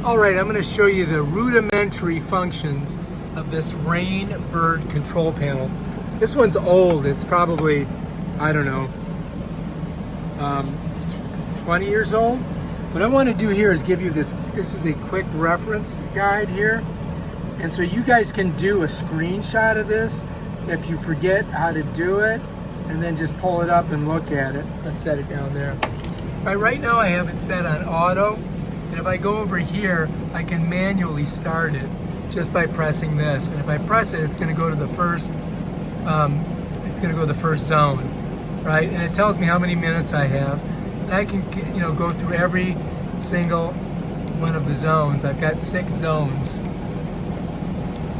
All right, I'm going to show you the rudimentary functions of this Rainbird control panel. This one's old. It's probably, I don't know, 20 years old. What I want to do here is give you this is a quick reference guide here. And so you guys can do a screenshot of this if you forget how to do it, and then just pull it up and look at it. Let's set it down there. All right, right now I have it set on auto. And if I go over here, I can manually start it just by pressing this. And if I press it, it's going to go to the first. It's going to go to the first zone, right? And it tells me how many minutes I have. And I can, go through every single one of the zones. I've got 6 zones.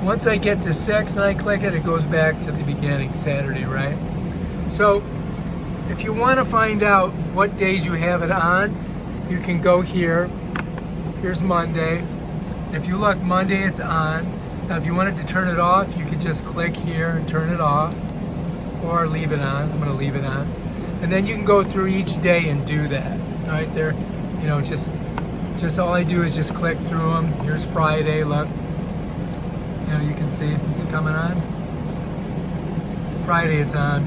Once I get to 6 and I click it, it goes back to the beginning, Saturday, right? So if you want to find out what days you have it on, you can go here. Here's Monday. And if you look, Monday it's on. Now if you wanted to turn it off, you could just click here and turn it off, or leave it on. I'm going to leave it on. And then you can go through each day and do that. All right, there, just all I do is just click through them. Here's Friday, look. You can see, is it coming on? Friday it's on.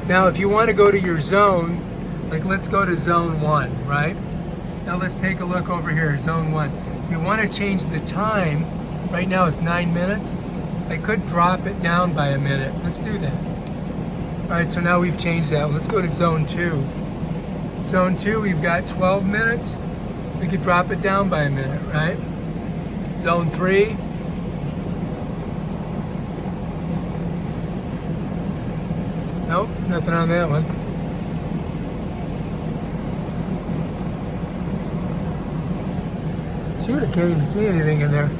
Now if you want to go to your zone, like let's go to zone 1, right? Now let's take a look over here, zone 1. If you want to change the time, right now it's 9 minutes. I could drop it down by a minute. Let's do that. All right, so now we've changed that. Let's go to zone 2. Zone 2, we've got 12 minutes. We could drop it down by a minute, right? Zone 3. Nope, nothing on that one. Shoot, I can't even see anything in there.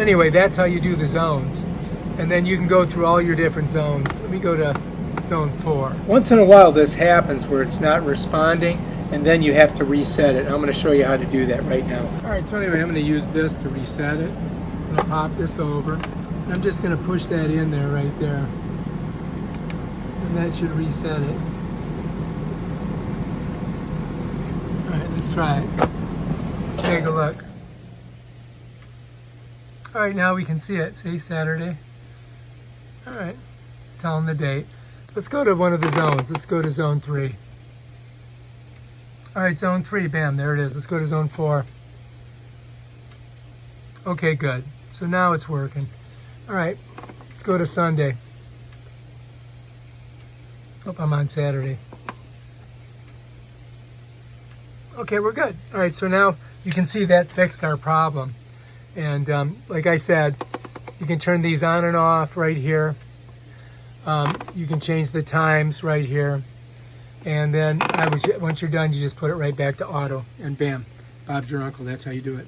Anyway, that's how you do the zones. And then you can go through all your different zones. Let me go to zone 4. Once in a while this happens where it's not responding, and then you have to reset it. I'm going to show you how to do that right now. All right, so anyway, I'm going to use this to reset it. I'm going to pop this over. I'm just going to push that in there right there. And that should reset it. All right, let's try it. Let's take a look. All right, now we can see it. See, Saturday. All right, it's telling the date. Let's go to one of the zones. Let's go to zone 3. All right, zone 3, bam, there it is. Let's go to zone 4. Okay, good. So now it's working. All right, let's go to Sunday. Oh, I'm on Saturday. Okay, we're good. All right, so now you can see that fixed our problem. And like I said, you can turn these on and off right here. You can change the times right here. And then once you're done, you just put it right back to auto. And bam, Bob's your uncle. That's how you do it.